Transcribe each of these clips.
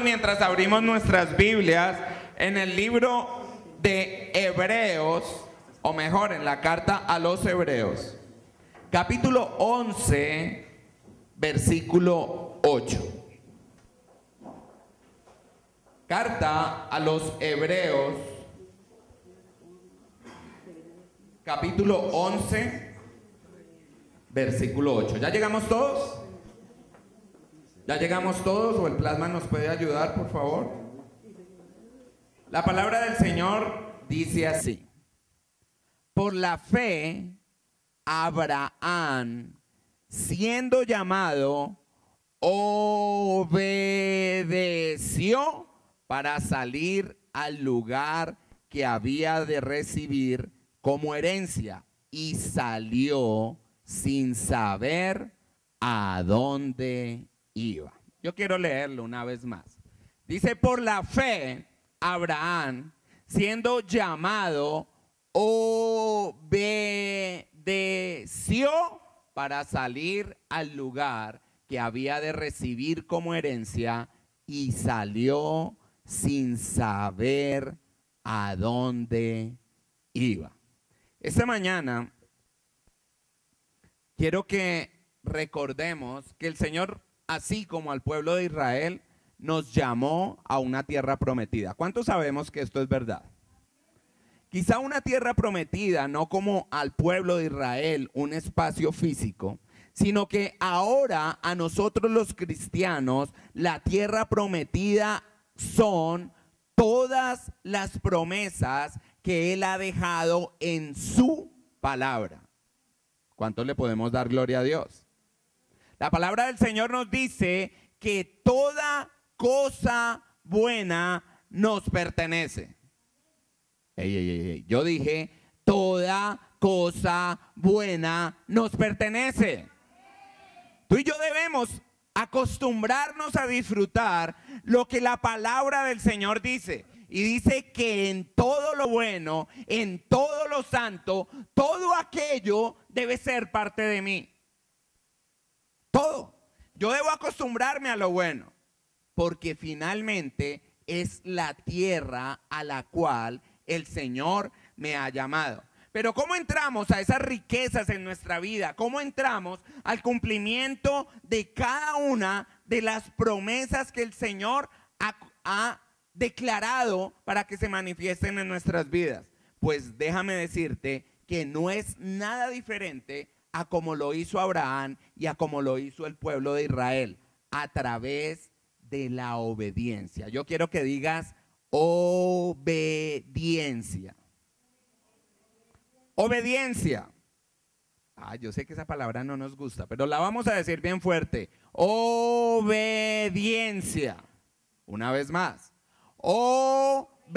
mientras abrimos nuestras Biblias en el libro de Hebreos, o mejor, en la carta a los Hebreos, capítulo 11, versículo 8. Carta a los Hebreos, capítulo 11, versículo 8. ¿Ya llegamos todos? ¿Ya llegamos todos o el plasma nos puede ayudar, por favor? La palabra del Señor dice así: por la fe, Abraham, siendo llamado, obedeció para salir al lugar que había de recibir como herencia, y salió sin saber a dónde iba. Yo quiero leerlo una vez más. Dice: por la fe, Abraham, siendo llamado, obedeció para salir al lugar que había de recibir como herencia, y salió sin saber a dónde iba. Esta mañana quiero que recordemos que el Señor, así como al pueblo de Israel, nos llamó a una tierra prometida. ¿Cuántos sabemos que esto es verdad? Quizá una tierra prometida, no como al pueblo de Israel, un espacio físico, sino que ahora a nosotros los cristianos, la tierra prometida son todas las promesas que Él ha dejado en su palabra. ¿Cuántos le podemos dar gloria a Dios? La palabra del Señor nos dice que toda cosa buena nos pertenece. Yo dije, toda cosa buena nos pertenece. Tú y yo debemos acostumbrarnos a disfrutar lo que la palabra del Señor dice. Y dice que en todo lo bueno, en todo lo santo, todo aquello debe ser parte de mí. Todo. Yo debo acostumbrarme a lo bueno, porque finalmente es la tierra a la cual el Señor me ha llamado. Pero ¿cómo entramos a esas riquezas en nuestra vida? ¿Cómo entramos al cumplimiento de cada una de las promesas que el Señor ha declarado para que se manifiesten en nuestras vidas? Pues déjame decirte que no es nada diferente a como lo hizo Abraham y a como lo hizo el pueblo de Israel, a través de la obediencia. Yo quiero que digas obediencia. Obediencia. Yo sé que esa palabra no nos gusta, pero la vamos a decir bien fuerte. Obediencia. Una vez más. Obediencia.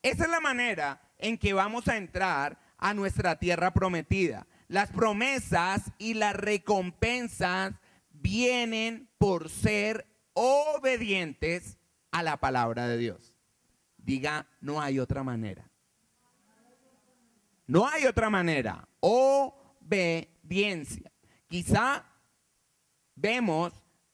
Esa es la manera en que vamos a entrar a nuestra tierra prometida. Las promesas y las recompensas vienen por ser obedientes a la palabra de Dios. Diga, no hay otra manera. No hay otra manera. Obediencia. Quizá vemos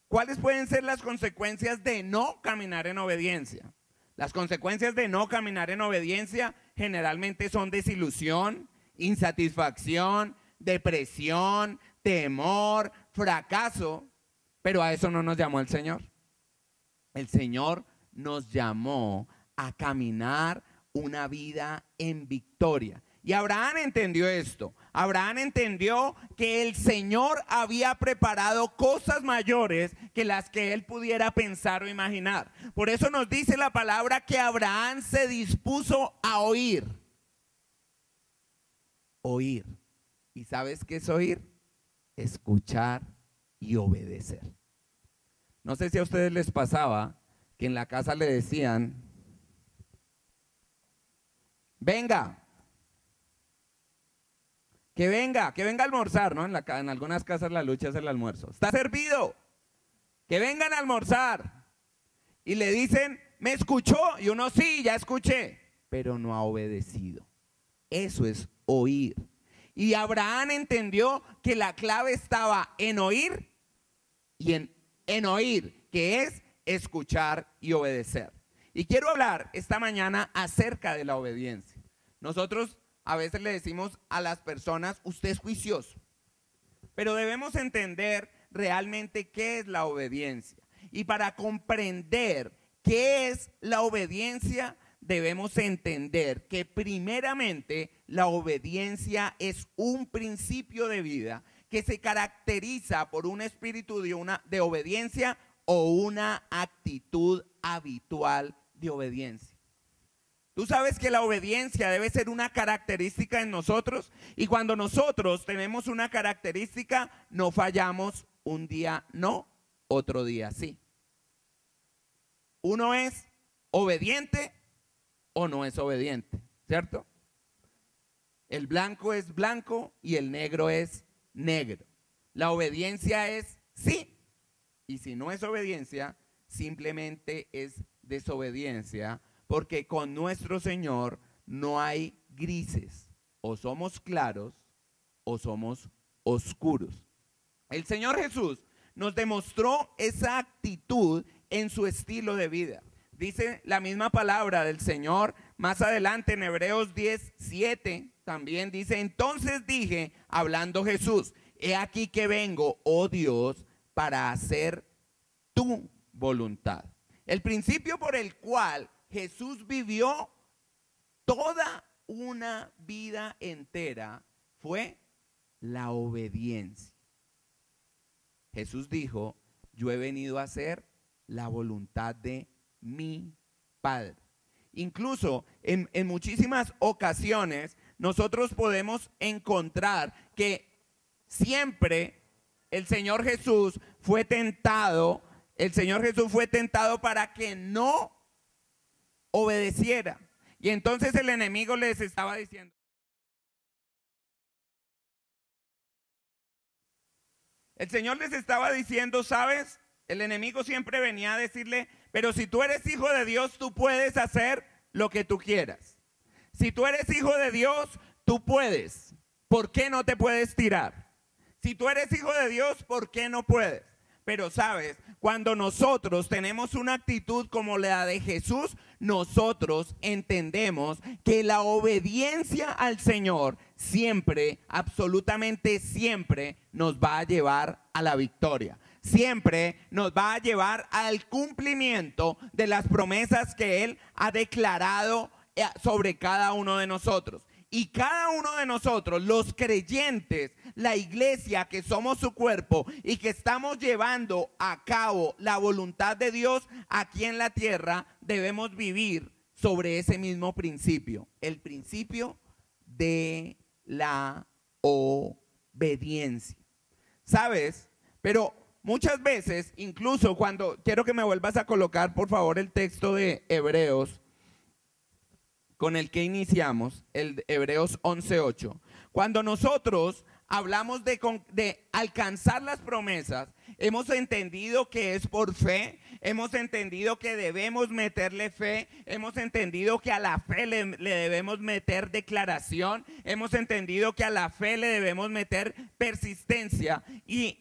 cuáles pueden ser las consecuencias de no caminar en obediencia. Las consecuencias de no caminar en obediencia generalmente son desilusión, insatisfacción, depresión, temor, fracaso. Pero a eso no nos llamó el Señor. El Señor nos llamó a caminar una vida en victoria. Y Abraham entendió esto. Abraham entendió que el Señor había preparado cosas mayores que las que él pudiera pensar o imaginar. Por eso nos dice la palabra que Abraham se dispuso a oír. Oír. ¿Y sabes qué es oír? Escuchar y obedecer. No sé si a ustedes les pasaba que en la casa le decían: venga, que venga a almorzar, ¿no? En algunas casas la lucha es el almuerzo. Está servido, que vengan a almorzar. Y le dicen: ¿me escuchó? Y uno: sí, ya escuché, pero no ha obedecido. Eso es oír. Y Abraham entendió que la clave estaba en oír y en oír, que es escuchar y obedecer. Y quiero hablar esta mañana acerca de la obediencia. Nosotros a veces le decimos a las personas, usted es juicioso, pero debemos entender realmente qué es la obediencia. Y para comprender qué es la obediencia, debemos entender que primeramente la obediencia es un principio de vida que se caracteriza por un espíritu de obediencia o una actitud habitual de obediencia. Tú sabes que la obediencia debe ser una característica en nosotros, y cuando nosotros tenemos una característica, no fallamos. Un día no, otro día sí. Uno es obediente o no es obediente, ¿cierto? El blanco es blanco y el negro es negro. La obediencia es sí, y si no es obediencia, simplemente es desobediencia, porque con nuestro Señor no hay grises, o somos claros o somos oscuros. El Señor Jesús nos demostró esa actitud en su estilo de vida. Dice la misma palabra del Señor más adelante en Hebreos 10:7, también dice, entonces dije, hablando Jesús, he aquí que vengo, oh Dios, para hacer tu voluntad. El principio por el cual Jesús vivió toda una vida entera fue la obediencia. Jesús dijo, yo he venido a hacer la voluntad de mi Padre. Incluso en muchísimas ocasiones nosotros podemos encontrar que siempre el Señor Jesús fue tentado, para que no obedeciera. Y entonces el enemigo les estaba diciendo, el Señor les estaba diciendo, ¿sabes? El enemigo siempre venía a decirle, pero si tú eres hijo de Dios, tú puedes hacer lo que tú quieras. Si tú eres hijo de Dios, tú puedes. ¿Por qué no te puedes tirar? Si tú eres hijo de Dios, ¿por qué no puedes? Pero sabes, cuando nosotros tenemos una actitud como la de Jesús, nosotros entendemos que la obediencia al Señor siempre, absolutamente siempre, nos va a llevar a la victoria. Siempre nos va a llevar al cumplimiento de las promesas que Él ha declarado sobre cada uno de nosotros. Y cada uno de nosotros, los creyentes, la iglesia que somos su cuerpo y que estamos llevando a cabo la voluntad de Dios aquí en la tierra, debemos vivir sobre ese mismo principio, el principio de la obediencia. ¿Sabes? Pero muchas veces, incluso cuando, quiero que me vuelvas a colocar por favor el texto de Hebreos, con el que iniciamos, el Hebreos 11:8. Cuando nosotros hablamos de alcanzar las promesas, hemos entendido que es por fe, hemos entendido que debemos meterle fe, hemos entendido que a la fe le debemos meter declaración, hemos entendido que a la fe le debemos meter persistencia. Y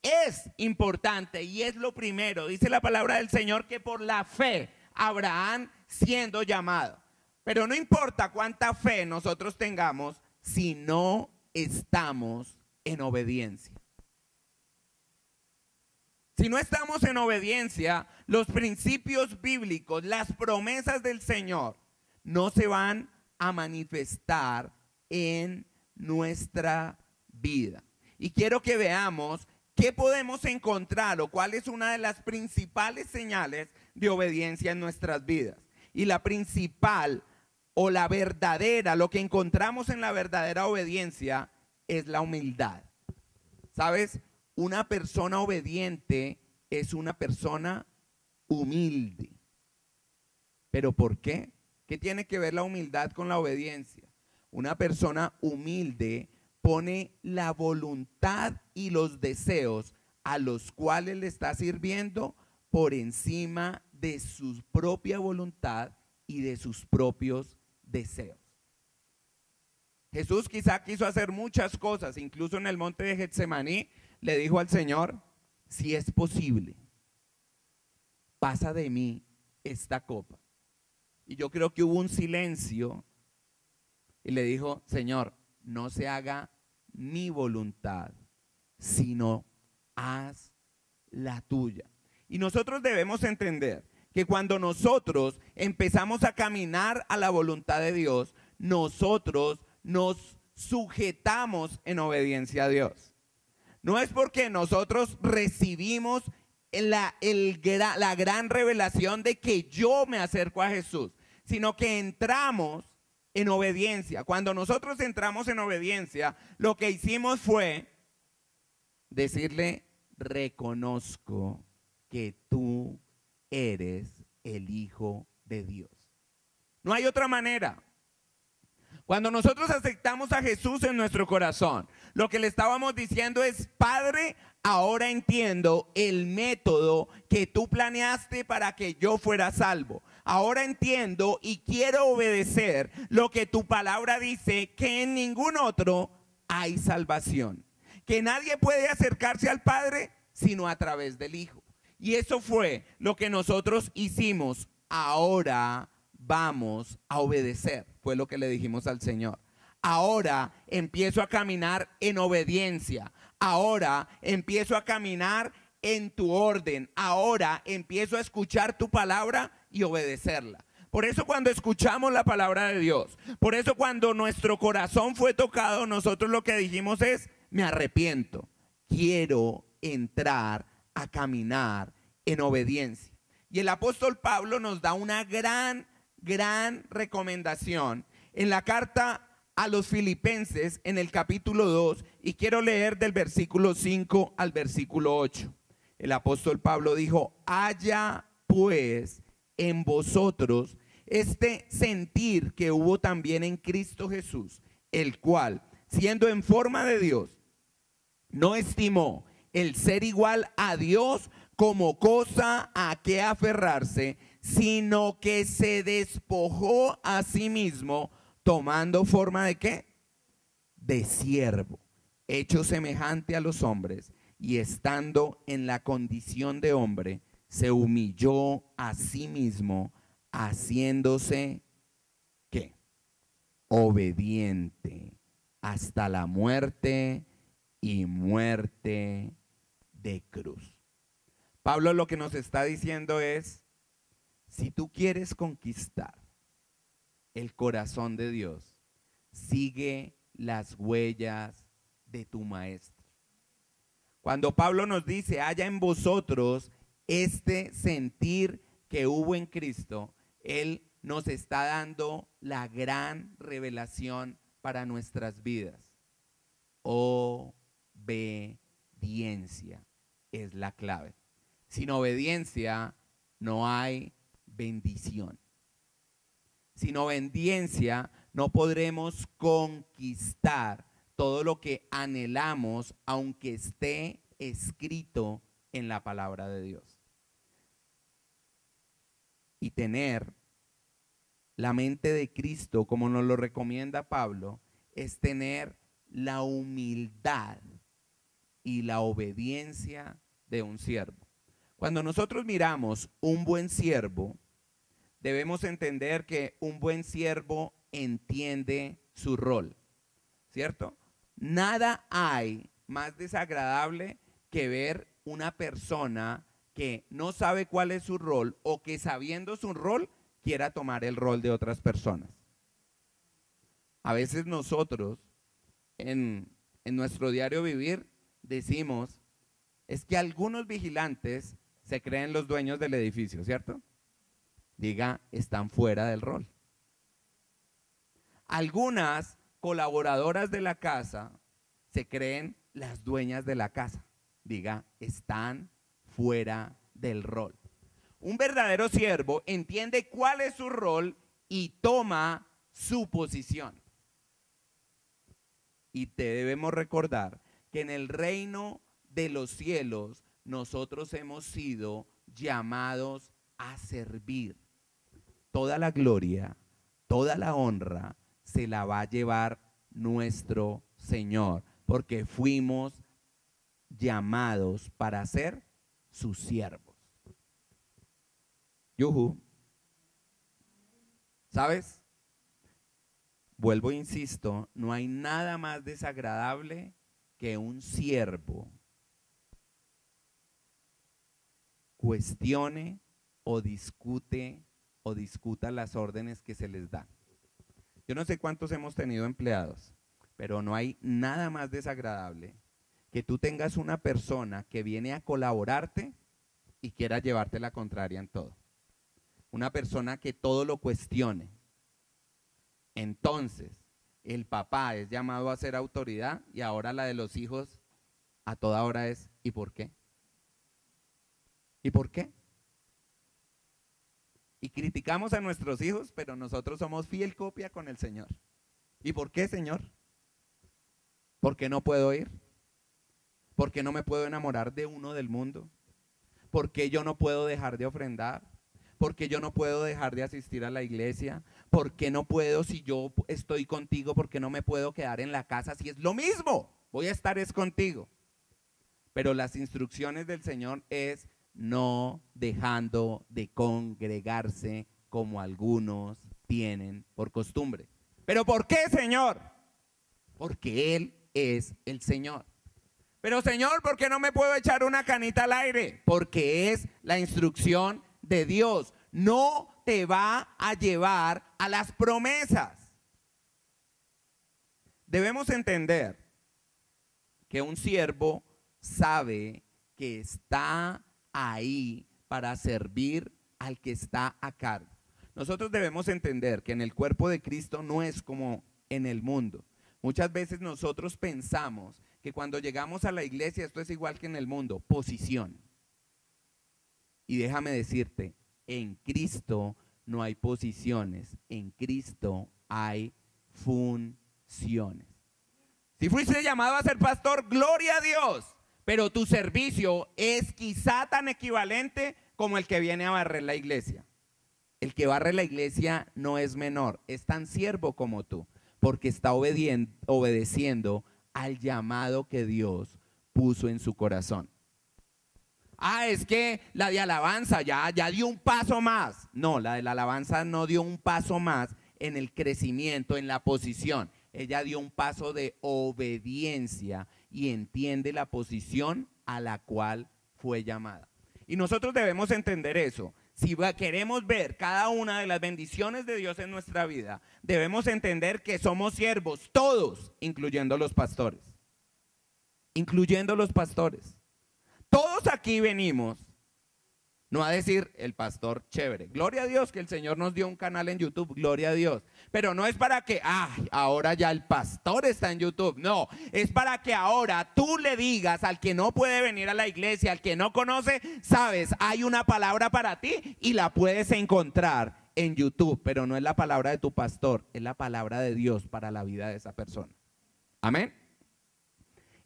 es importante y es lo primero, dice la palabra del Señor, que por la fe Abraham siendo llamado. Pero no importa cuánta fe nosotros tengamos si no estamos en obediencia. Si no estamos en obediencia, los principios bíblicos, las promesas del Señor no se van a manifestar en nuestra vida. Y quiero que veamos qué podemos encontrar o cuál es una de las principales señales de obediencia en nuestras vidas. Y la principal o la verdadera, lo que encontramos en la verdadera obediencia es la humildad. ¿Sabes? Una persona obediente es una persona humilde. ¿Pero por qué? ¿Qué tiene que ver la humildad con la obediencia? Una persona humilde pone la voluntad y los deseos a los cuales le está sirviendo por encima de su propia voluntad y de sus propios deseos. Jesús quizá quiso hacer muchas cosas, incluso en el monte de Getsemaní le dijo al Señor, si es posible, pasa de mí esta copa. Y yo creo que hubo un silencio y le dijo, Señor, no se haga mi voluntad, sino haz la tuya. Y nosotros debemos entender que cuando nosotros empezamos a caminar a la voluntad de Dios, nosotros nos sujetamos en obediencia a Dios. No es porque nosotros recibimos la gran revelación de que yo me acerco a Jesús, sino que entramos en obediencia. Cuando nosotros entramos en obediencia, lo que hicimos fue decirle, reconozco que tú eres el Hijo de Dios. No hay otra manera. Cuando nosotros aceptamos a Jesús en nuestro corazón, lo que le estábamos diciendo es, Padre, ahora entiendo el método que tú planeaste para que yo fuera salvo. Ahora entiendo y quiero obedecer lo que tu palabra dice, que en ningún otro hay salvación. Que nadie puede acercarse al Padre sino a través del Hijo. Y eso fue lo que nosotros hicimos. Ahora vamos a obedecer, fue lo que le dijimos al Señor. Ahora empiezo a caminar en obediencia. Ahora empiezo a caminar en tu orden. Ahora empiezo a escuchar tu palabra y obedecerla. Por eso cuando escuchamos la palabra de Dios, por eso cuando nuestro corazón fue tocado, nosotros lo que dijimos es, me arrepiento. Quiero entrar a caminar en obediencia. Y el apóstol Pablo nos da una gran recomendación en la carta a los Filipenses en el capítulo 2, y quiero leer del versículo 5 al versículo 8. El apóstol Pablo dijo, haya pues en vosotros este sentir que hubo también en Cristo Jesús, el cual, siendo en forma de Dios, no estimó el ser igual a Dios como cosa a que aferrarse, sino que se despojó a sí mismo, tomando forma de ¿qué? De siervo, hecho semejante a los hombres, y estando en la condición de hombre, se humilló a sí mismo, haciéndose ¿qué? Obediente hasta la muerte y muerte de cruz. Pablo lo que nos está diciendo es, si tú quieres conquistar el corazón de Dios, sigue las huellas de tu maestro. Cuando Pablo nos dice, haya en vosotros este sentir que hubo en Cristo, él nos está dando la gran revelación para nuestras vidas. Obediencia es la clave. Sin obediencia no hay bendición. Sin obediencia no podremos conquistar todo lo que anhelamos, aunque esté escrito en la palabra de Dios. Y tener la mente de Cristo, como nos lo recomienda Pablo, es tener la humildad y la obediencia de un siervo. Cuando nosotros miramos un buen siervo, debemos entender que un buen siervo entiende su rol, ¿cierto? Nada hay más desagradable que ver una persona que no sabe cuál es su rol o que sabiendo su rol quiera tomar el rol de otras personas. A veces nosotros en nuestro diario vivir decimos, es que algunos vigilantes se creen los dueños del edificio, ¿cierto? Diga, están fuera del rol. Algunas colaboradoras de la casa se creen las dueñas de la casa. Diga, están fuera del rol. Un verdadero siervo entiende cuál es su rol y toma su posición. Y te debemos recordar que en el reino de los cielos nosotros hemos sido llamados a servir. Toda la gloria, toda la honra se la va a llevar nuestro Señor, porque fuimos llamados para ser sus siervos. Yuhu. ¿Sabes? Vuelvo e insisto, no hay nada más desagradable que un siervo cuestione o discuta las órdenes que se les dan. Yo no sé cuántos hemos tenido empleados, pero no hay nada más desagradable que tú tengas una persona que viene a colaborarte y quiera llevarte la contraria en todo. Una persona que todo lo cuestione. Entonces, el papá es llamado a ser autoridad y ahora la de los hijos a toda hora es ¿y por qué? ¿Y por qué? Y criticamos a nuestros hijos, pero nosotros somos fiel copia con el Señor. ¿Y por qué, Señor? ¿Por qué no puedo ir? ¿Por qué no me puedo enamorar de uno del mundo? ¿Por qué yo no puedo dejar de ofrendar? ¿Por qué yo no puedo dejar de asistir a la iglesia? ¿Por qué no puedo, si yo estoy contigo, por qué no me puedo quedar en la casa? Si es lo mismo, voy a estar es contigo. Pero las instrucciones del Señor es no dejando de congregarse como algunos tienen por costumbre. ¿Pero por qué, Señor? Porque Él es el Señor. Pero Señor, ¿por qué no me puedo echar una canita al aire? Porque es la instrucción de Dios. No te va a llevar a las promesas. Debemos entender que un siervo sabe que está ahí para servir al que está a cargo. Nosotros debemos entender que en el cuerpo de Cristo no es como en el mundo. Muchas veces nosotros pensamos que cuando llegamos a la iglesia esto es igual que en el mundo, posición. Y déjame decirte, en Cristo no hay posiciones, en Cristo hay funciones. Si fuiste llamado a ser pastor, gloria a Dios, pero tu servicio es quizá tan equivalente como el que viene a barrer la iglesia. El que barre la iglesia no es menor, es tan siervo como tú, porque está obedeciendo al llamado que Dios puso en su corazón. Ah, es que la de alabanza ya dio un paso más. No, la de la alabanza no dio un paso más en el crecimiento, en la posición. Ella dio un paso de obediencia y entiende la posición a la cual fue llamada. Y nosotros debemos entender eso. Si queremos ver cada una de las bendiciones de Dios en nuestra vida, debemos entender que somos siervos, todos, incluyendo los pastores. Incluyendo los pastores. Todos aquí venimos, no a decir el pastor chévere. Gloria a Dios que el Señor nos dio un canal en YouTube, gloria a Dios. Pero no es para que, ahora ya el pastor está en YouTube. No, es para que ahora tú le digas al que no puede venir a la iglesia, al que no conoce, sabes, hay una palabra para ti y la puedes encontrar en YouTube. Pero no es la palabra de tu pastor, es la palabra de Dios para la vida de esa persona. Amén.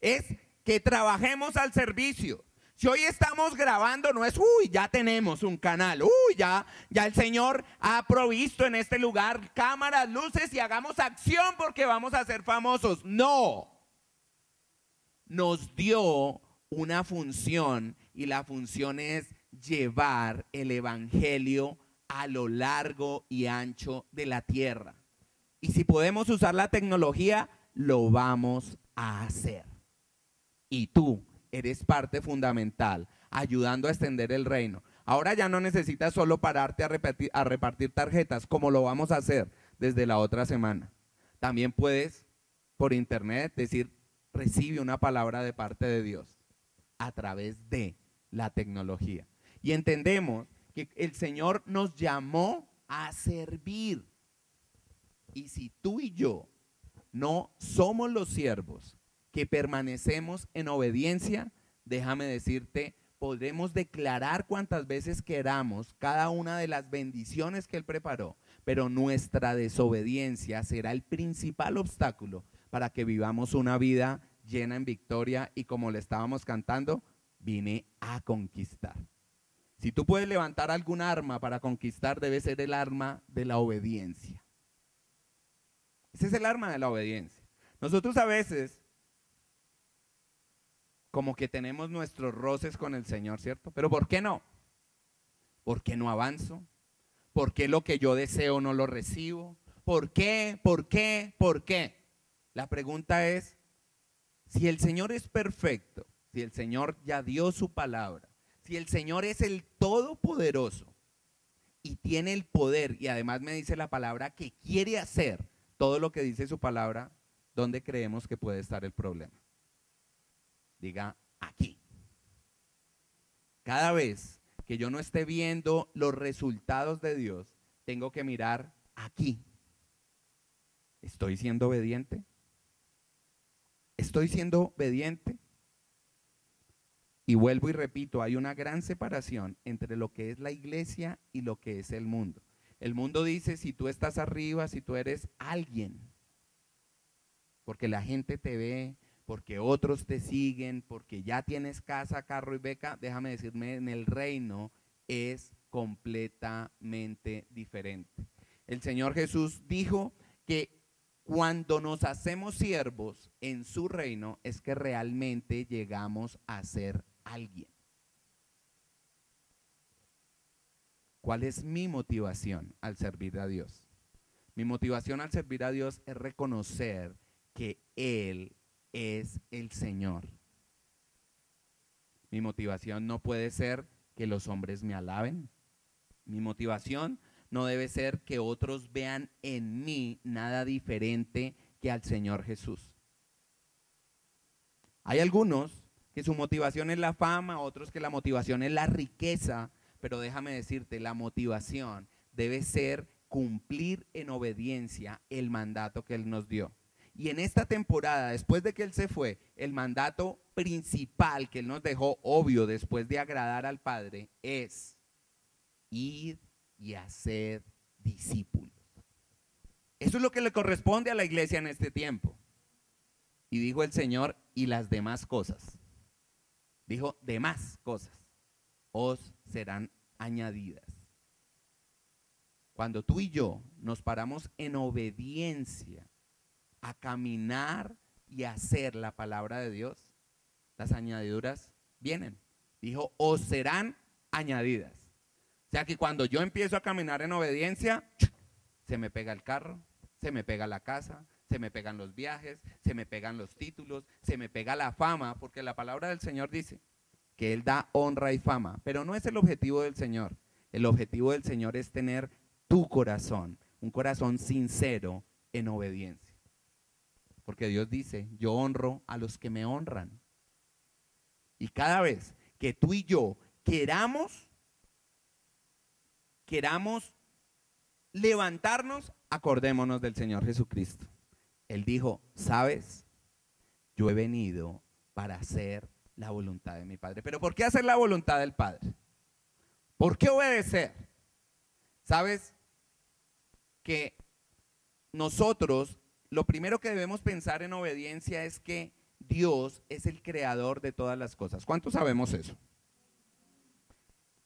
Es que trabajemos al servicio. Si hoy estamos grabando, no es, ya tenemos un canal, ya el Señor ha provisto en este lugar cámaras, luces y hagamos acción porque vamos a ser famosos. No, nos dio una función y la función es llevar el evangelio a lo largo y ancho de la tierra. Y si podemos usar la tecnología, lo vamos a hacer. Y tú eres parte fundamental, ayudando a extender el reino. Ahora ya no necesitas solo pararte a repartir tarjetas, como lo vamos a hacer desde la otra semana. También puedes, por internet, decir, recibe una palabra de parte de Dios a través de la tecnología. Y entendemos que el Señor nos llamó a servir. Y si tú y yo no somos los siervos que permanecemos en obediencia, déjame decirte, podremos declarar cuantas veces queramos cada una de las bendiciones que Él preparó, pero nuestra desobediencia será el principal obstáculo para que vivamos una vida llena en victoria y, como le estábamos cantando, vine a conquistar. Si tú puedes levantar algún arma para conquistar, debe ser el arma de la obediencia. Ese es el arma de la obediencia. Nosotros a veces como que tenemos nuestros roces con el Señor, ¿cierto? Pero ¿por qué no? ¿Por qué no avanzo? ¿Por qué lo que yo deseo no lo recibo? ¿Por qué? ¿Por qué? ¿Por qué? La pregunta es, si el Señor es perfecto, si el Señor ya dio su palabra, si el Señor es el Todopoderoso y tiene el poder y además me dice la palabra que quiere hacer todo lo que dice su palabra, ¿dónde creemos que puede estar el problema? Diga, aquí. Cada vez que yo no esté viendo los resultados de Dios, tengo que mirar aquí. ¿Estoy siendo obediente? ¿Estoy siendo obediente? Y vuelvo y repito, hay una gran separación entre lo que es la iglesia y lo que es el mundo. El mundo dice, si tú estás arriba, si tú eres alguien, porque la gente te ve, porque otros te siguen, porque ya tienes casa, carro y beca, déjame decirme, en el reino es completamente diferente. El Señor Jesús dijo que cuando nos hacemos siervos en su reino es que realmente llegamos a ser alguien. ¿Cuál es mi motivación al servir a Dios? Mi motivación al servir a Dios es reconocer que Él es el Señor. Mi motivación no puede ser que los hombres me alaben. Mi motivación no debe ser que otros vean en mí nada diferente que al Señor Jesús. Hay algunos que su motivación es la fama, otros que la motivación es la riqueza, pero déjame decirte, la motivación debe ser cumplir en obediencia el mandato que Él nos dio. Y en esta temporada, después de que Él se fue, el mandato principal que Él nos dejó, obvio, después de agradar al Padre, es ir y hacer discípulos. Eso es lo que le corresponde a la iglesia en este tiempo. Y dijo el Señor, y las demás cosas. Dijo, demás cosas os serán añadidas. Cuando tú y yo nos paramos en obediencia a caminar y hacer la palabra de Dios, las añadiduras vienen. Dijo, os serán añadidas. O sea que cuando yo empiezo a caminar en obediencia, se me pega el carro, se me pega la casa, se me pegan los viajes, se me pegan los títulos, se me pega la fama, porque la palabra del Señor dice que Él da honra y fama, pero no es el objetivo del Señor. El objetivo del Señor es tener tu corazón, un corazón sincero en obediencia. Porque Dios dice, yo honro a los que me honran. Y cada vez que tú y yo queramos levantarnos, acordémonos del Señor Jesucristo. Él dijo, ¿sabes? Yo he venido para hacer la voluntad de mi Padre. ¿Pero por qué hacer la voluntad del Padre? ¿Por qué obedecer? ¿Sabes? Que nosotros, lo primero que debemos pensar en obediencia es que Dios es el creador de todas las cosas. ¿Cuántos sabemos eso?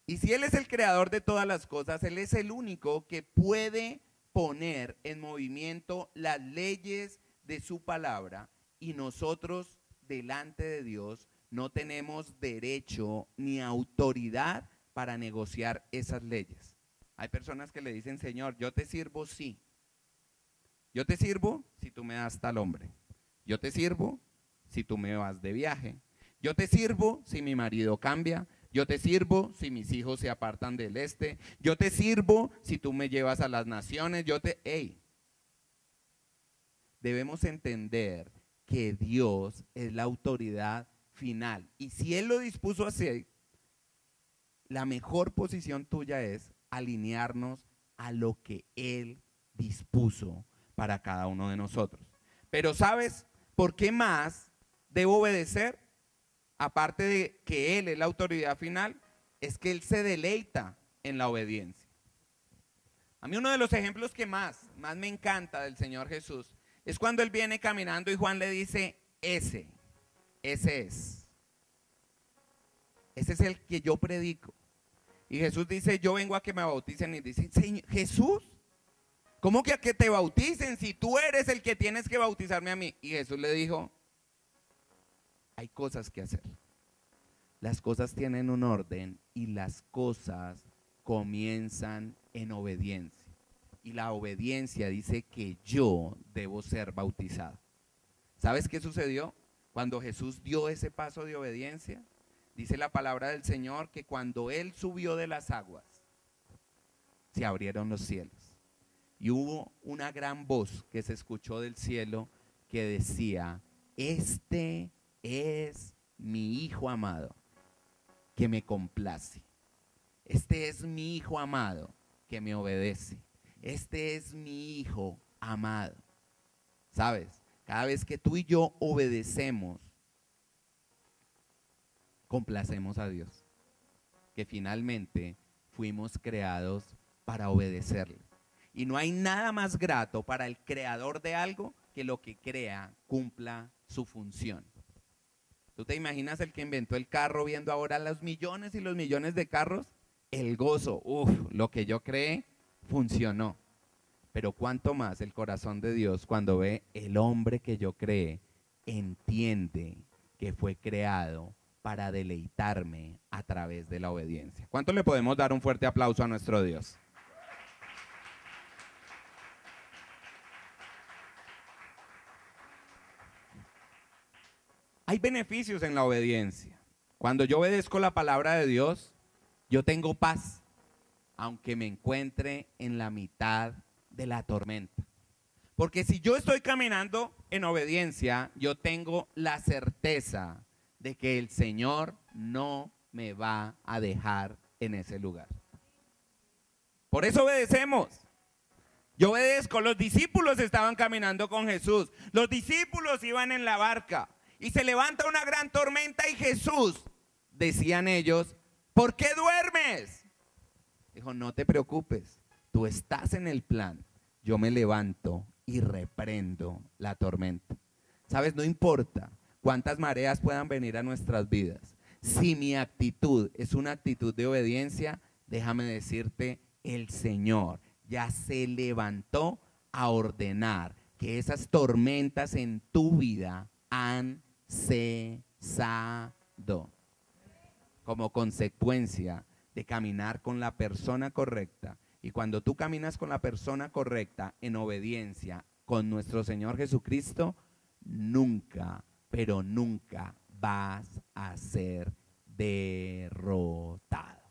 Y si Él es el creador de todas las cosas, Él es el único que puede poner en movimiento las leyes de su palabra, y nosotros delante de Dios no tenemos derecho ni autoridad para negociar esas leyes. Hay personas que le dicen, Señor, yo te sirvo sí. Yo te sirvo si tú me das tal hombre. Yo te sirvo si tú me vas de viaje. Yo te sirvo si mi marido cambia. Yo te sirvo si mis hijos se apartan del este. Yo te sirvo si tú me llevas a las naciones. Debemos entender que Dios es la autoridad final. Y si Él lo dispuso así, la mejor posición tuya es alinearnos a lo que Él dispuso para cada uno de nosotros. Pero ¿sabes por qué más debo obedecer? Aparte de que Él es la autoridad final, es que Él se deleita en la obediencia. A mí uno de los ejemplos que más me encanta del Señor Jesús es cuando Él viene caminando y Juan le dice, ese es el que yo predico. Y Jesús dice, yo vengo a que me bauticen. Y dice, Señor, Jesús, ¿cómo que a que te bauticen si tú eres el que tienes que bautizarme a mí? Y Jesús le dijo, hay cosas que hacer. Las cosas tienen un orden y las cosas comienzan en obediencia. Y la obediencia dice que yo debo ser bautizado. ¿Sabes qué sucedió? Cuando Jesús dio ese paso de obediencia, dice la palabra del Señor que cuando Él subió de las aguas, se abrieron los cielos. Y hubo una gran voz que se escuchó del cielo que decía: este es mi Hijo amado, que me complace. Este es mi Hijo amado, que me obedece. Este es mi Hijo amado. ¿Sabes? Cada vez que tú y yo obedecemos, complacemos a Dios, que finalmente fuimos creados para obedecerle. Y no hay nada más grato para el creador de algo que lo que crea cumpla su función. ¿Tú te imaginas el que inventó el carro viendo ahora los millones y los millones de carros? El gozo, lo que yo creé funcionó. Pero cuánto más el corazón de Dios cuando ve el hombre que yo creé, entiende que fue creado para deleitarme a través de la obediencia. ¿Cuánto le podemos dar un fuerte aplauso a nuestro Dios? Hay beneficios en la obediencia. Cuando yo obedezco la palabra de Dios, yo tengo paz, aunque me encuentre en la mitad de la tormenta. Porque si yo estoy caminando en obediencia, yo tengo la certeza de que el Señor no me va a dejar en ese lugar. Por eso obedecemos. Yo obedezco. Los discípulos estaban caminando con Jesús. Los discípulos iban en la barca y se levanta una gran tormenta y Jesús, decían ellos, ¿por qué duermes? Dijo, no te preocupes, tú estás en el plan. Yo me levanto y reprendo la tormenta. ¿Sabes? No importa cuántas mareas puedan venir a nuestras vidas. Si mi actitud es una actitud de obediencia, déjame decirte, el Señor ya se levantó a ordenar que esas tormentas en tu vida han cesado como consecuencia de caminar con la persona correcta. Y cuando tú caminas con la persona correcta en obediencia con nuestro Señor Jesucristo, nunca, pero nunca vas a ser derrotado.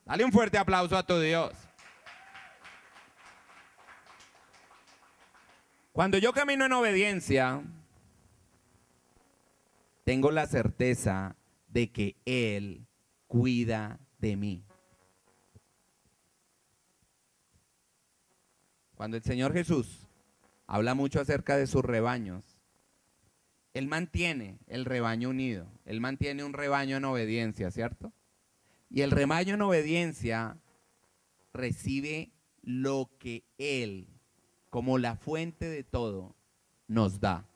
Dale un fuerte aplauso a tu Dios. Cuando yo camino en obediencia, tengo la certeza de que Él cuida de mí. Cuando el Señor Jesús habla mucho acerca de sus rebaños, Él mantiene el rebaño unido. Él mantiene un rebaño en obediencia, ¿cierto? Y el rebaño en obediencia recibe lo que Él, como la fuente de todo, nos da.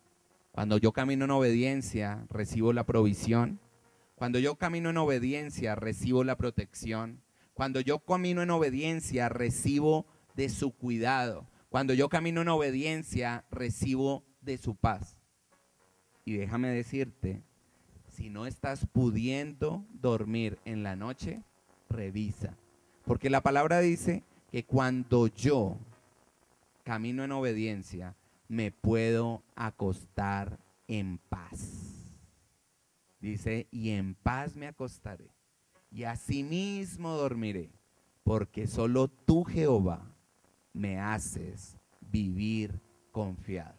Cuando yo camino en obediencia, recibo la provisión. Cuando yo camino en obediencia, recibo la protección. Cuando yo camino en obediencia, recibo de su cuidado. Cuando yo camino en obediencia, recibo de su paz. Y déjame decirte, si no estás pudiendo dormir en la noche, revisa. Porque la palabra dice que cuando yo camino en obediencia, me puedo acostar en paz. Dice, y en paz me acostaré, y asimismo dormiré, porque solo tú, Jehová, me haces vivir confiado.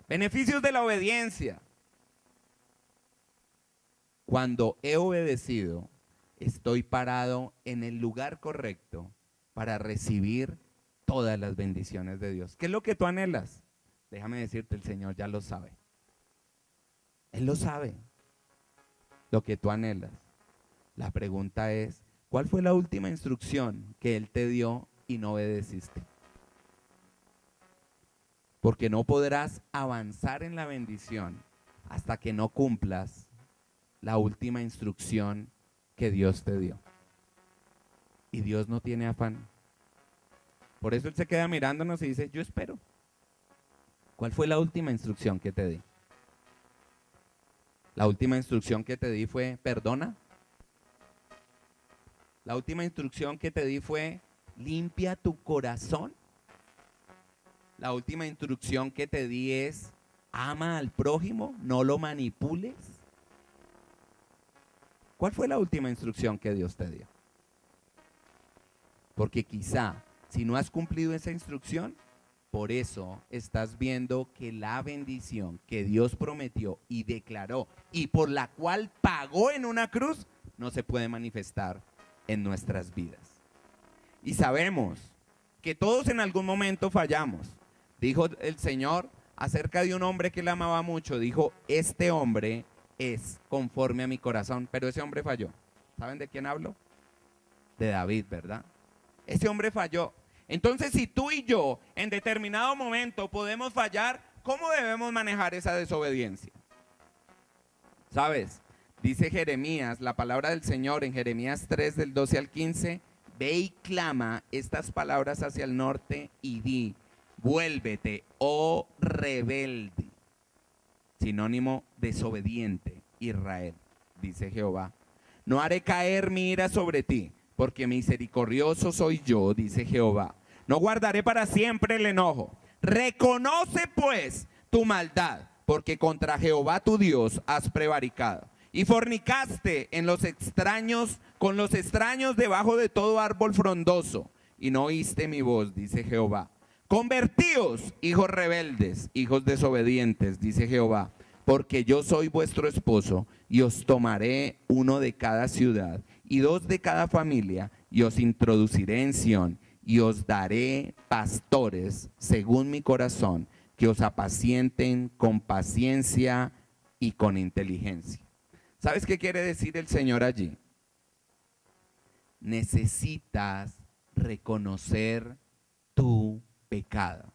Beneficios de la obediencia. Cuando he obedecido, estoy parado en el lugar correcto para recibir todas las bendiciones de Dios. ¿Qué es lo que tú anhelas? Déjame decirte, el Señor ya lo sabe. Él lo sabe, lo que tú anhelas. La pregunta es, ¿cuál fue la última instrucción que Él te dio y no obedeciste? Porque no podrás avanzar en la bendición hasta que no cumplas la última instrucción que Dios te dio. Y Dios no tiene afán. Por eso Él se queda mirándonos y dice, yo espero. ¿Cuál fue la última instrucción que te di? La última instrucción que te di fue, perdona. La última instrucción que te di fue, limpia tu corazón. La última instrucción que te di es, ama al prójimo, no lo manipules. ¿Cuál fue la última instrucción que Dios te dio? Porque quizá, si no has cumplido esa instrucción, por eso estás viendo que la bendición que Dios prometió y declaró y por la cual pagó en una cruz, no se puede manifestar en nuestras vidas. Y sabemos que todos en algún momento fallamos. Dijo el Señor acerca de un hombre que él amaba mucho, dijo, este hombre es conforme a mi corazón, pero ese hombre falló. ¿Saben de quién hablo? De David, ¿verdad? Ese hombre falló. Entonces, si tú y yo en determinado momento podemos fallar, ¿cómo debemos manejar esa desobediencia? ¿Sabes? Dice Jeremías, la palabra del Señor en Jeremías 3 del 12 al 15, ve y clama estas palabras hacia el norte y di, vuélvete, oh rebelde, sinónimo desobediente, Israel, dice Jehová. No haré caer mi ira sobre ti, porque misericordioso soy yo, dice Jehová. No guardaré para siempre el enojo. Reconoce pues tu maldad, porque contra Jehová tu Dios has prevaricado. Y fornicaste en los extraños, con los extraños debajo de todo árbol frondoso, y no oíste mi voz, dice Jehová. Convertíos, hijos rebeldes, hijos desobedientes, dice Jehová, porque yo soy vuestro esposo, y os tomaré uno de cada ciudad, y dos de cada familia, y os introduciré en Sión, y os daré pastores según mi corazón, que os apacienten con paciencia y con inteligencia. ¿Sabes qué quiere decir el Señor allí? Necesitas reconocer tu pecado.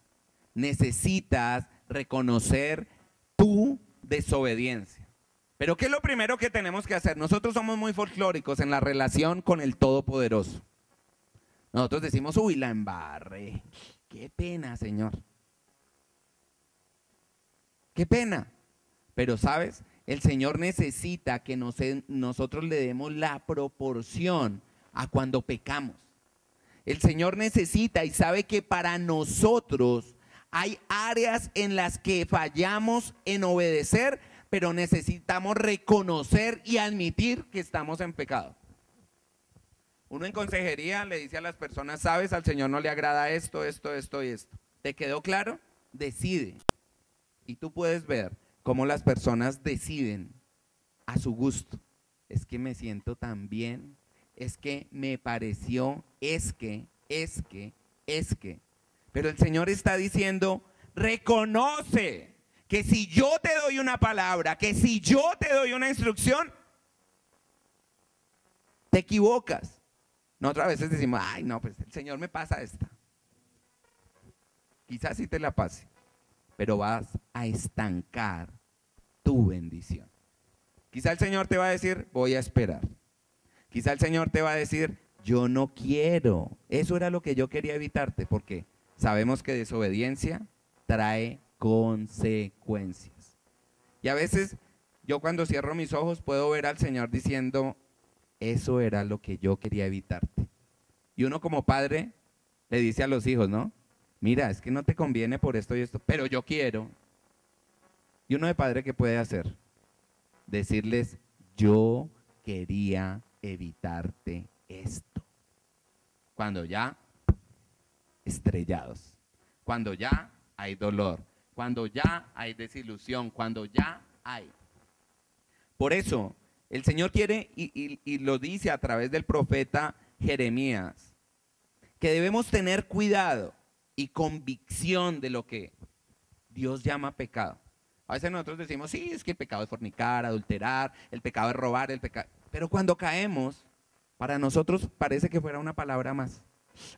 Necesitas reconocer tu desobediencia. Pero ¿qué es lo primero que tenemos que hacer? Nosotros somos muy folclóricos en la relación con el Todopoderoso. Nosotros decimos, uy, la embarré. Qué pena, Señor. Qué pena. Pero, ¿sabes? El Señor necesita que nosotros le demos la proporción a cuando pecamos. El Señor necesita y sabe que para nosotros hay áreas en las que fallamos en obedecer, pero necesitamos reconocer y admitir que estamos en pecado. Uno en consejería le dice a las personas, sabes, al Señor no le agrada esto, esto, esto y esto. ¿Te quedó claro? Decide. Y tú puedes ver cómo las personas deciden a su gusto. Es que me siento tan bien, es que me pareció, es que. Pero el Señor está diciendo, reconoce que si yo te doy una palabra, que si yo te doy una instrucción, te equivocas. Nosotros a veces decimos, ay no, pues el Señor me pasa esta. Quizás sí te la pase, pero vas a estancar tu bendición. Quizá el Señor te va a decir, voy a esperar. Quizá el Señor te va a decir, yo no quiero. Eso era lo que yo quería evitarte, porque sabemos que desobediencia trae consecuencias. Y a veces yo cuando cierro mis ojos puedo ver al Señor diciendo, eso era lo que yo quería evitarte. Y uno como padre le dice a los hijos, ¿no? Mira, es que no te conviene por esto y esto, pero yo quiero. Y uno de padre, ¿qué puede hacer? Decirles, yo quería evitarte esto. Cuando ya estrellados, cuando ya hay dolor, cuando ya hay desilusión, cuando ya hay. Por eso, el Señor quiere, y lo dice a través del profeta Jeremías, que debemos tener cuidado y convicción de lo que Dios llama pecado. A veces nosotros decimos, sí, es que el pecado es fornicar, adulterar, el pecado es robar, el pecado. Pero cuando caemos, para nosotros parece que fuera una palabra más.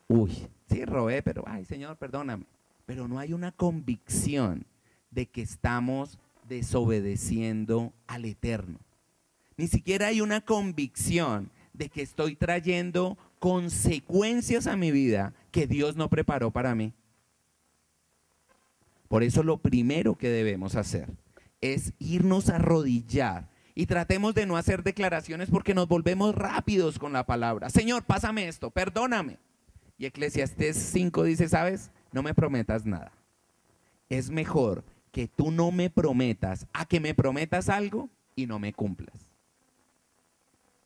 Uy, sí, robé, pero, ay, Señor, perdóname. Pero no hay una convicción de que estamos desobedeciendo al Eterno. Ni siquiera hay una convicción de que estoy trayendo consecuencias a mi vida que Dios no preparó para mí. Por eso lo primero que debemos hacer es irnos a arrodillar Y tratemos de no hacer declaraciones porque nos volvemos rápidos con la palabra. Señor, pásame esto, perdóname. Y Eclesiastés 5 dice, ¿sabes? No me prometas nada. Es mejor que tú no me prometas a que me prometas algo y no me cumplas.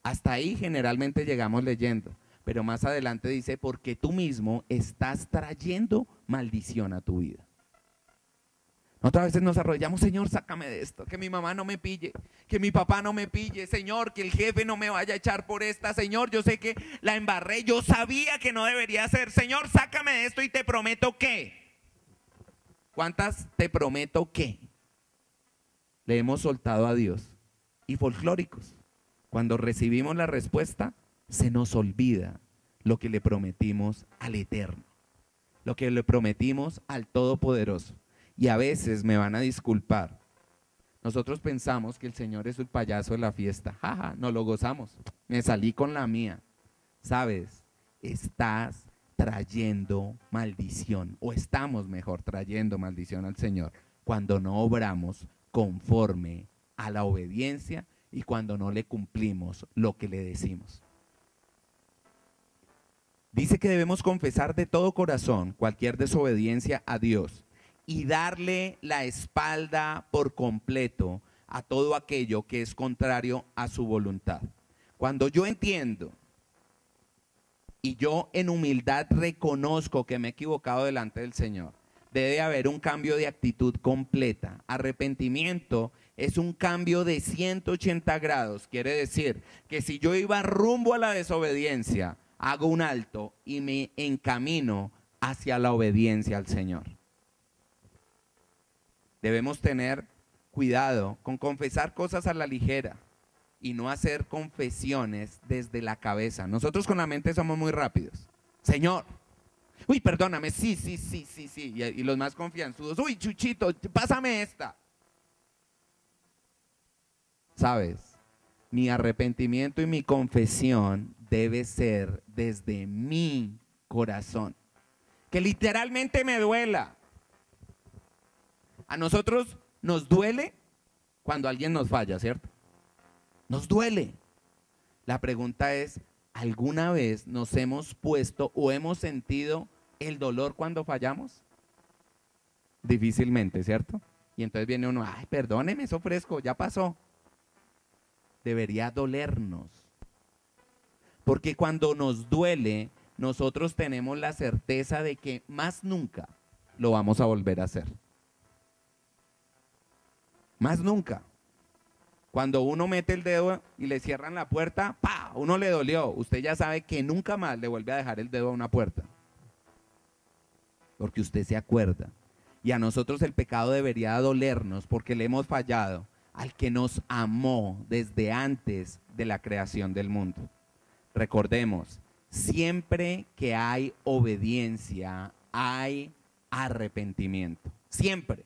Hasta ahí generalmente llegamos leyendo. Pero más adelante dice, porque tú mismo estás trayendo maldición a tu vida. Otras veces nos arrollamos, Señor, sácame de esto, que mi mamá no me pille, que mi papá no me pille, Señor, que el jefe no me vaya a echar por esta, Señor, yo sé que la embarré, yo sabía que no debería ser, Señor, sácame de esto y te prometo que. ¿Cuántas te prometo que le hemos soltado a Dios? Y folclóricos, cuando recibimos la respuesta, se nos olvida lo que le prometimos al Eterno, lo que le prometimos al Todopoderoso. Y a veces me van a disculpar. Nosotros pensamos que el Señor es el payaso de la fiesta. Jaja, no lo gozamos. Me salí con la mía. ¿Sabes? Estás trayendo maldición, o estamos mejor trayendo maldición al Señor cuando no obramos conforme a la obediencia y cuando no le cumplimos lo que le decimos. Dice que debemos confesar de todo corazón cualquier desobediencia a Dios y darle la espalda por completo a todo aquello que es contrario a su voluntad. Cuando yo entiendo y yo en humildad reconozco que me he equivocado delante del Señor, debe haber un cambio de actitud completa. Arrepentimiento es un cambio de 180 grados. Quiere decir que si yo iba rumbo a la desobediencia, hago un alto y me encamino hacia la obediencia al Señor. Debemos tener cuidado con confesar cosas a la ligera y no hacer confesiones desde la cabeza. Nosotros con la mente somos muy rápidos. Señor, uy, perdóname, sí. Y los más confianzudos, uy, Chuchito, pásame esta. ¿Sabes? Mi arrepentimiento y mi confesión debe ser desde mi corazón. Que literalmente me duela. A nosotros nos duele cuando alguien nos falla, ¿cierto? Nos duele. La pregunta es, ¿alguna vez nos hemos puesto o hemos sentido el dolor cuando fallamos? Difícilmente, ¿cierto? Y entonces viene uno, ay, perdóneme, eso fresco, ya pasó. Debería dolernos. Porque cuando nos duele, nosotros tenemos la certeza de que más nunca lo vamos a volver a hacer. Más nunca. Cuando uno mete el dedo y le cierran la puerta, ¡pa! Uno le dolió. Usted ya sabe que nunca más le vuelve a dejar el dedo a una puerta. Porque usted se acuerda. Y a nosotros el pecado debería dolernos porque le hemos fallado al que nos amó desde antes de la creación del mundo. Recordemos, siempre que hay obediencia, hay arrepentimiento. Siempre.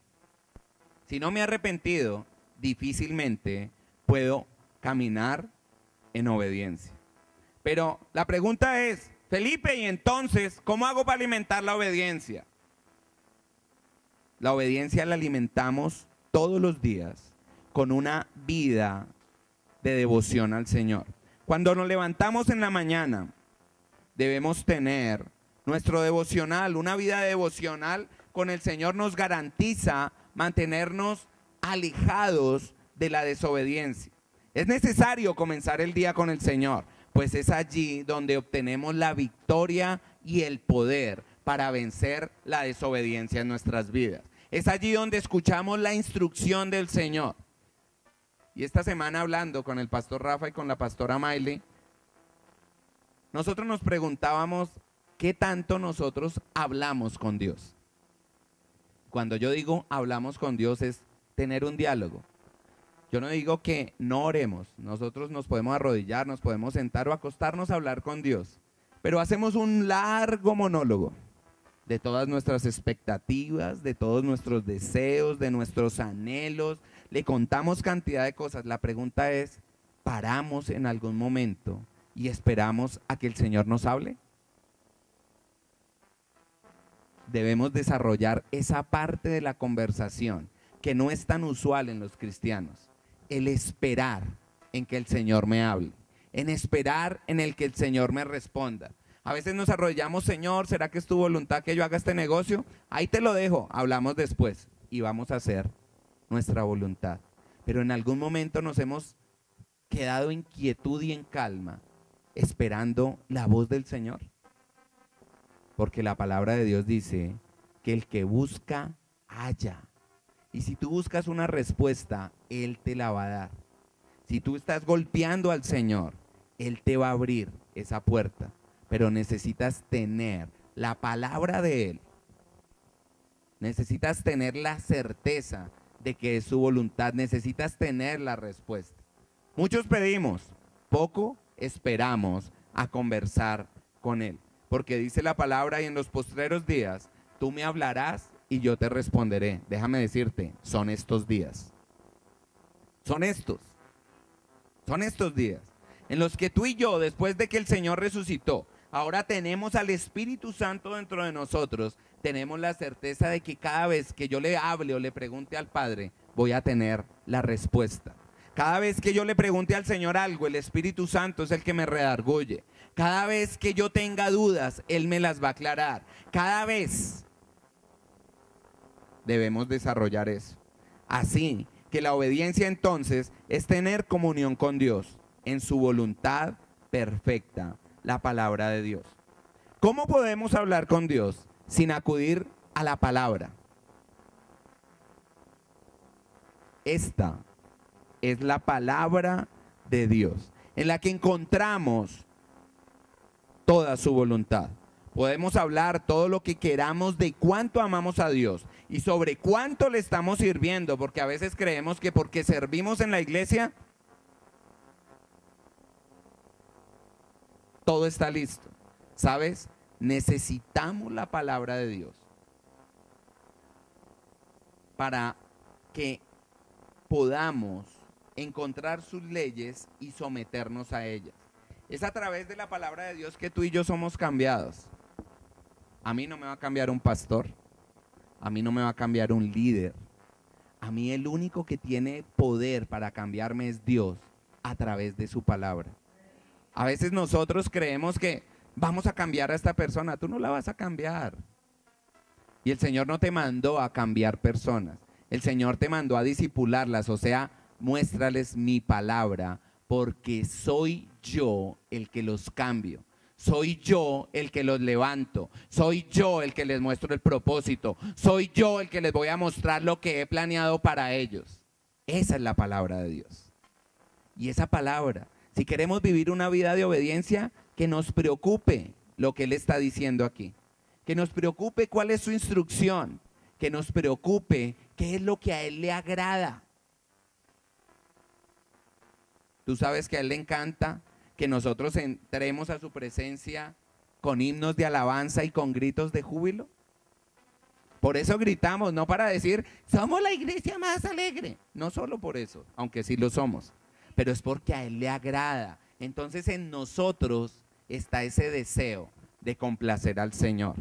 Si no me he arrepentido, difícilmente puedo caminar en obediencia. Pero la pregunta es, Felipe, ¿y entonces cómo hago para alimentar la obediencia? La obediencia la alimentamos todos los días con una vida de devoción al Señor. Cuando nos levantamos en la mañana, debemos tener nuestro devocional. Una vida devocional con el Señor nos garantiza mantenernos alejados de la desobediencia. Es necesario comenzar el día con el Señor, pues es allí donde obtenemos la victoria y el poder para vencer la desobediencia en nuestras vidas. Es allí donde escuchamos la instrucción del Señor. Y esta semana hablando con el pastor Rafa y con la pastora Miley, nosotros nos preguntábamos qué tanto nosotros hablamos con Dios. Cuando yo digo hablamos con Dios es tener un diálogo. Yo no digo que no oremos. Nosotros nos podemos arrodillar, nos podemos sentar o acostarnos a hablar con Dios. Pero hacemos un largo monólogo de todas nuestras expectativas, de todos nuestros deseos, de nuestros anhelos. Le contamos cantidad de cosas. La pregunta es, ¿paramos en algún momento y esperamos a que el Señor nos hable? Debemos desarrollar esa parte de la conversación que no es tan usual en los cristianos, el esperar en que el Señor me hable, en esperar en el que el Señor me responda. A veces nos arrodillamos, Señor, ¿será que es tu voluntad que yo haga este negocio? Ahí te lo dejo, hablamos después y vamos a hacer nuestra voluntad. Pero en algún momento nos hemos quedado en quietud y en calma, esperando la voz del Señor. Porque la palabra de Dios dice que el que busca, halla. Y si tú buscas una respuesta, Él te la va a dar. Si tú estás golpeando al Señor, Él te va a abrir esa puerta. Pero necesitas tener la palabra de Él. Necesitas tener la certeza de que es su voluntad. Necesitas tener la respuesta. Muchos pedimos, poco esperamos a conversar con Él. Porque dice la palabra, y en los postreros días, tú me hablarás y yo te responderé. Déjame decirte, son estos días. Son estos días en los que tú y yo, después de que el Señor resucitó, ahora tenemos al Espíritu Santo dentro de nosotros, tenemos la certeza de que cada vez que yo le hable o le pregunte al Padre, voy a tener la respuesta. Cada vez que yo le pregunte al Señor algo, el Espíritu Santo es el que me redarguye. Cada vez que yo tenga dudas, Él me las va a aclarar. Cada vez debemos desarrollar eso. Así que la obediencia entonces es tener comunión con Dios en su voluntad perfecta, la palabra de Dios. ¿Cómo podemos hablar con Dios sin acudir a la palabra? Esta es la palabra de Dios, en la que encontramos toda su voluntad. Podemos hablar todo lo que queramos de cuánto amamos a Dios y sobre cuánto le estamos sirviendo, porque a veces creemos que porque servimos en la iglesia, todo está listo. ¿Sabes? Necesitamos la palabra de Dios para que podamos encontrar sus leyes y someternos a ellas. Es a través de la palabra de Dios que tú y yo somos cambiados. A mí no me va a cambiar un pastor, a mí no me va a cambiar un líder. A mí el único que tiene poder para cambiarme es Dios a través de su palabra. A veces nosotros creemos que vamos a cambiar a esta persona. Tú no la vas a cambiar. Y el Señor no te mandó a cambiar personas. El Señor te mandó a discipularlas, o sea, muéstrales mi palabra, porque soy yo el que los cambio. Soy yo el que los levanto. Soy yo el que les muestro el propósito. Soy yo el que les voy a mostrar lo que he planeado para ellos. Esa es la palabra de Dios. Y esa palabra, si queremos vivir una vida de obediencia, que nos preocupe lo que Él está diciendo aquí. Que nos preocupe cuál es su instrucción. Que nos preocupe qué es lo que a Él le agrada. Tú sabes que a Él le encanta que nosotros entremos a su presencia con himnos de alabanza y con gritos de júbilo. Por eso gritamos, no para decir, somos la iglesia más alegre. No solo por eso, aunque sí lo somos, pero es porque a Él le agrada. Entonces en nosotros está ese deseo de complacer al Señor.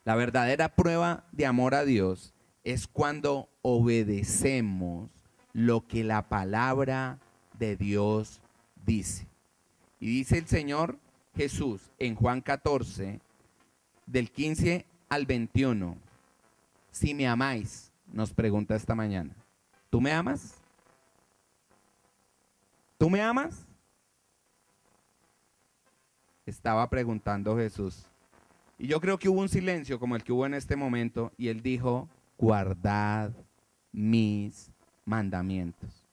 La verdadera prueba de amor a Dios es cuando obedecemos lo que la palabra de Dios dice. Y dice el Señor Jesús en Juan 14, del 15 al 21, si me amáis, nos pregunta esta mañana, ¿tú me amas? ¿Tú me amas? Estaba preguntando Jesús. Y yo creo que hubo un silencio como el que hubo en este momento, y Él dijo, guardad mis mandamientos.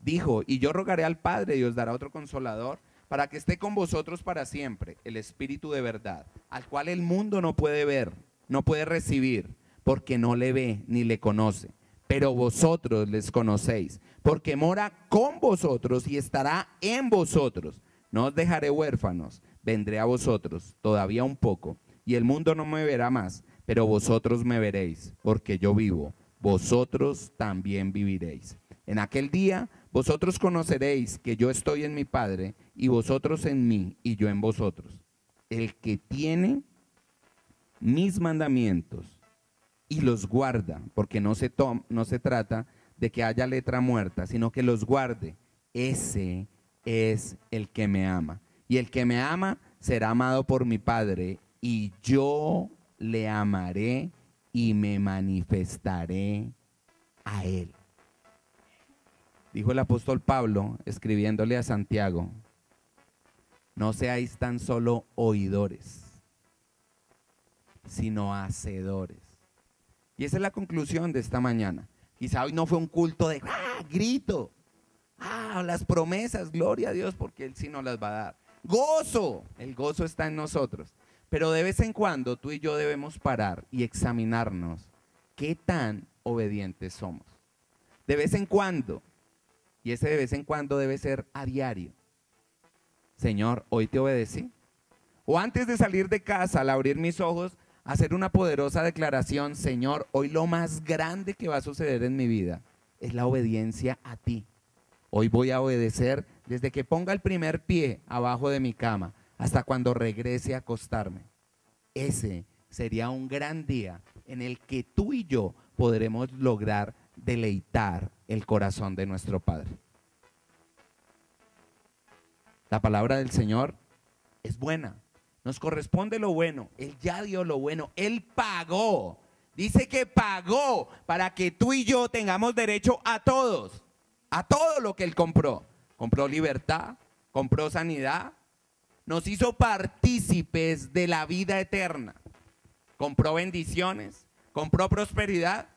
Dijo, y yo rogaré al Padre y os dará otro consolador para que esté con vosotros para siempre, el Espíritu de verdad, al cual el mundo no puede ver, no puede recibir, porque no le ve ni le conoce. Pero vosotros les conocéis, porque mora con vosotros y estará en vosotros. No os dejaré huérfanos, vendré a vosotros todavía un poco, y el mundo no me verá más, pero vosotros me veréis, porque yo vivo, vosotros también viviréis. En aquel día vosotros conoceréis que yo estoy en mi Padre, y vosotros en mí, y yo en vosotros. El que tiene mis mandamientos y los guarda, porque no se trata de que haya letra muerta, sino que los guarde. Ese es el que me ama. Y el que me ama será amado por mi Padre, y yo le amaré y me manifestaré a él. Dijo el apóstol Pablo, escribiéndole a Santiago: no seáis tan solo oidores, sino hacedores. Y esa es la conclusión de esta mañana. Quizá hoy no fue un culto de grito, las promesas, gloria a Dios, porque Él sí nos las va a dar. Gozo, el gozo está en nosotros. Pero de vez en cuando tú y yo debemos parar y examinarnos qué tan obedientes somos. De vez en cuando, y ese de vez en cuando debe ser a diario. Señor, hoy te obedecí. O antes de salir de casa, al abrir mis ojos, hacer una poderosa declaración: Señor, hoy lo más grande que va a suceder en mi vida es la obediencia a ti. Hoy voy a obedecer desde que ponga el primer pie abajo de mi cama hasta cuando regrese a acostarme. Ese sería un gran día en el que tú y yo podremos lograr deleitar el corazón de nuestro Padre. La palabra del Señor es buena. Nos corresponde lo bueno. Él ya dio lo bueno. Él pagó. Dice que pagó para que tú y yo tengamos derecho a todos. A todo lo que Él compró. Compró libertad, compró sanidad, nos hizo partícipes de la vida eterna. Compró bendiciones, compró prosperidad.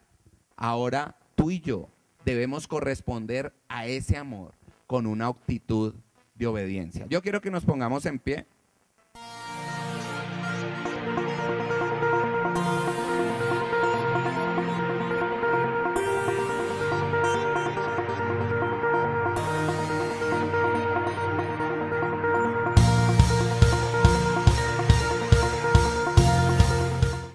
Ahora tú y yo debemos corresponder a ese amor con una actitud de obediencia. Yo quiero que nos pongamos en pie.